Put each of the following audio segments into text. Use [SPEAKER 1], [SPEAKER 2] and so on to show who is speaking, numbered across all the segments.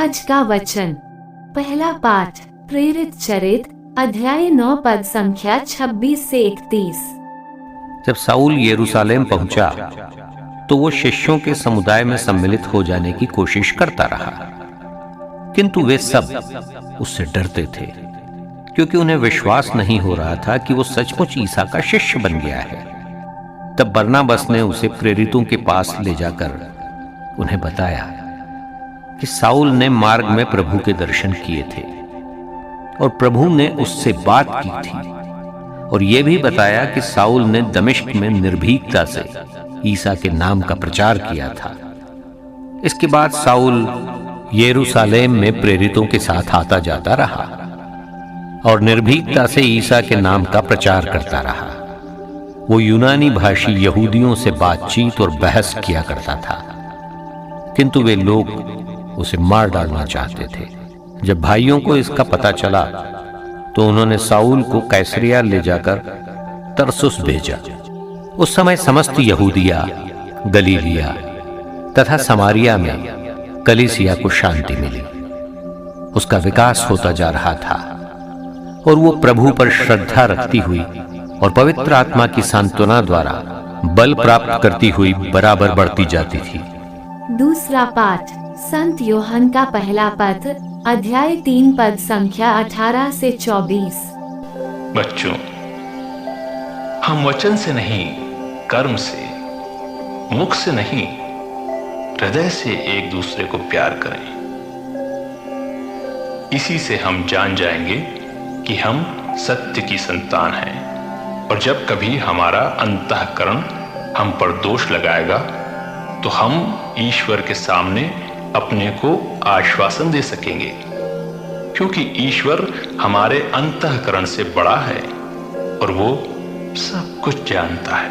[SPEAKER 1] आज का वचन। पहला पाठ प्रेरित चरित अध्याय 9 पद संख्या 26 से 31।
[SPEAKER 2] जब साउल यरूशलेम पहुंचा तो वो शिष्यों के समुदाय में सम्मिलित हो जाने की कोशिश करता रहा, किंतु वे सब उससे डरते थे, क्योंकि उन्हें विश्वास नहीं हो रहा था कि वो सचमुच ईसा का शिष्य बन गया है। तब बरनबास ने उसे प्रेरितों के पास ले जाकर उन्हें बताया कि साउल ने मार्ग में प्रभु के दर्शन किए थे और प्रभु ने उससे बात की थी, और यह भी बताया कि साउल ने दमिश्क में निर्भीकता से ईसा के नाम का प्रचार किया था। इसके बाद साउल यरूशलेम में प्रेरितों के साथ आता जाता रहा और निर्भीकता से ईसा के नाम का प्रचार करता रहा। वो यूनानी भाषी यहूदियों से बातचीत और बहस किया करता था, किंतु वे लोग उसे मार डालना चाहते थे। जब भाइयों को इसका पता चला तो उन्होंने साउल को कैसरिया ले जाकर तरसुस भेजा। उस समय समस्त यहूदिया, गलीलिया तथा समारिया में कलीसिया को शांति मिली। उसका विकास होता जा रहा था और वो प्रभु पर श्रद्धा रखती हुई और पवित्र आत्मा की सांत्वना द्वारा बल प्राप्त करती हुई बराबर बढ़ती जाती थी।
[SPEAKER 1] दूसरा पाठ संत यूहन्ना का पहला पत्र अध्याय 3 पद संख्या 18 से 24।
[SPEAKER 3] बच्चों, हम वचन से नहीं, कर्म से, मुख से नहीं, हृदय से एक दूसरे को प्यार करें। इसी से हम जान जाएंगे कि हम सत्य की संतान हैं। और जब कभी हमारा अंतःकरण हम पर दोष लगाएगा तो हम ईश्वर के सामने अपने को आश्वासन दे सकेंगे, क्योंकि ईश्वर हमारे अंतःकरण से बड़ा है और वो सब कुछ जानता है।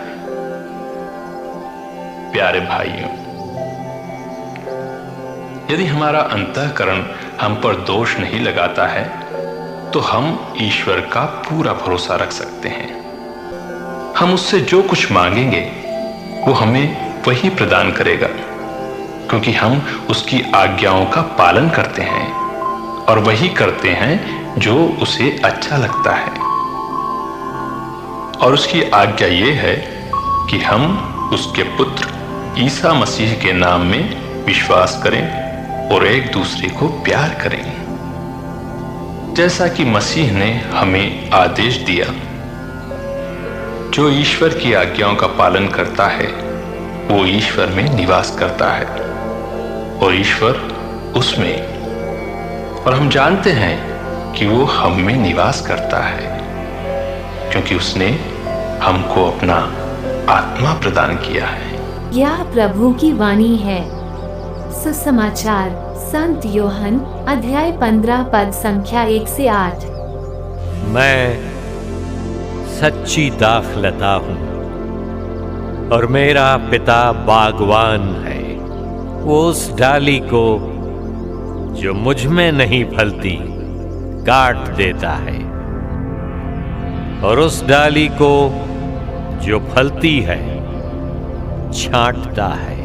[SPEAKER 3] प्यारे भाइयों, यदि हमारा अंतःकरण हम पर दोष नहीं लगाता है तो हम ईश्वर का पूरा भरोसा रख सकते हैं। हम उससे जो कुछ मांगेंगे वो हमें वही प्रदान करेगा, क्योंकि हम उसकी आज्ञाओं का पालन करते हैं और वही करते हैं जो उसे अच्छा लगता है। और उसकी आज्ञा ये है कि हम उसके पुत्र ईसा मसीह के नाम में विश्वास करें और एक दूसरे को प्यार करें, जैसा कि मसीह ने हमें आदेश दिया। जो ईश्वर की आज्ञाओं का पालन करता है वो ईश्वर में निवास करता है और ईश्वर उसमें। और हम जानते हैं कि वो हम में निवास करता है, क्योंकि उसने हमको अपना आत्मा प्रदान किया है।
[SPEAKER 1] यह प्रभु की वाणी है। सुसमाचार संत यूहन्ना अध्याय 15 पद संख्या 1 से 8।
[SPEAKER 4] मैं सच्ची दाखलता हूँ और मेरा पिता बागवान है। वो उस डाली को जो मुझ में नहीं फलती काट देता है, और उस डाली को जो फलती है छांटता है,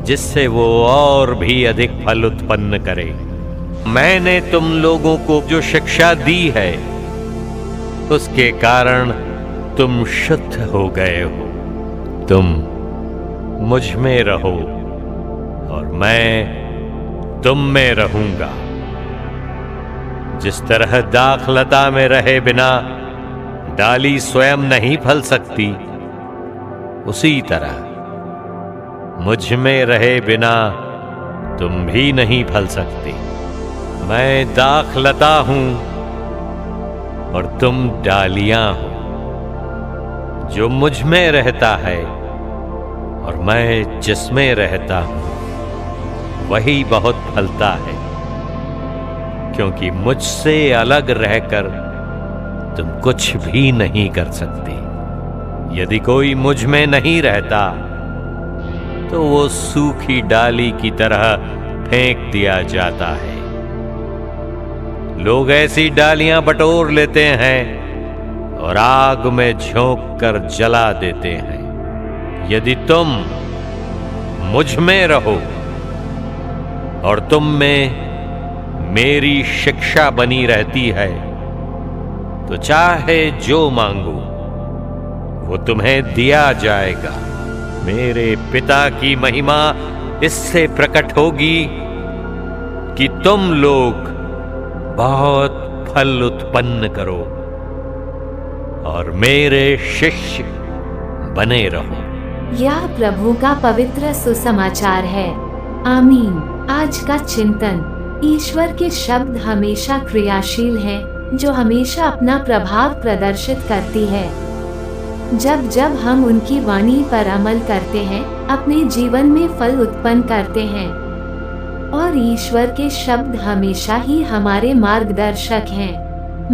[SPEAKER 4] जिससे वो और भी अधिक फल उत्पन्न करे। मैंने तुम लोगों को जो शिक्षा दी है उसके कारण तुम शुद्ध हो गए हो। तुम मुझ में रहो और मैं तुम में रहूंगा। जिस तरह दाखलता में रहे बिना डाली स्वयं नहीं फल सकती, उसी तरह मुझ में रहे बिना तुम भी नहीं फल सकते। मैं दाखलता हूं और तुम डालियां हो। जो मुझ में रहता है और मैं जिसमें रहता हूं वही बहुत फलता है, क्योंकि मुझसे अलग रहकर तुम कुछ भी नहीं कर सकते। यदि कोई मुझ में नहीं रहता तो वो सूखी डाली की तरह फेंक दिया जाता है। लोग ऐसी डालियां बटोर लेते हैं और आग में झोंक कर जला देते हैं। यदि तुम मुझ में रहो और तुम में मेरी शिक्षा बनी रहती है, तो चाहे जो मांगो वो तुम्हें दिया जाएगा। मेरे पिता की महिमा इससे प्रकट होगी कि तुम लोग बहुत फल उत्पन्न करो और मेरे शिष्य बने रहो।
[SPEAKER 1] यह प्रभु का पवित्र सुसमाचार है। आमीन। आज का चिंतन। ईश्वर के शब्द हमेशा क्रियाशील हैं, जो हमेशा अपना प्रभाव प्रदर्शित करती है। जब जब हम उनकी वाणी पर अमल करते हैं, अपने जीवन में फल उत्पन्न करते हैं। और ईश्वर के शब्द हमेशा ही हमारे मार्गदर्शक हैं।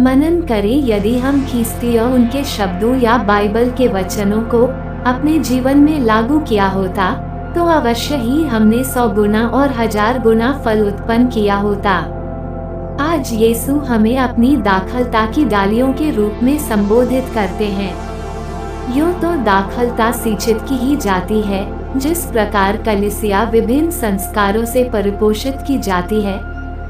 [SPEAKER 1] मनन करें, यदि हम ख्रीस्ती और उनके शब्दों या बाइबल के वचनों को अपने जीवन में लागू किया होता, तो अवश्य ही हमने 100 गुना और 1000 गुना फल उत्पन्न किया होता। आज यीशु हमें अपनी दाखलता की डालियों के रूप में संबोधित करते हैं। यूं तो दाखलता सिंचित की ही जाती है, जिस प्रकार कलीसिया विभिन्न संस्कारों से परिपोषित की जाती है,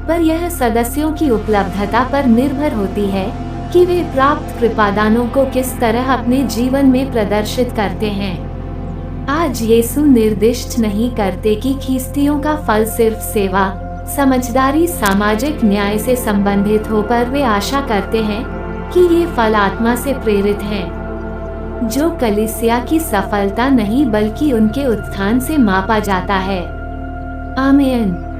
[SPEAKER 1] पर यह सदस्यों की उपलब्धता पर निर्भर होती है कि वे प्राप्त कृपादानों को किस तरह अपने जीवन में प्रदर्शित करते हैं। आज यीशु निर्दिष्ट नहीं करते कि ख्रीस्तियों का फल सिर्फ सेवा, समझदारी, सामाजिक न्याय से संबंधित हो, पर वे आशा करते हैं कि ये फल आत्मा से प्रेरित हैं, जो कलीसिया की सफलता नहीं बल्कि उनके उत्थान से मापा जाता है। आमीन।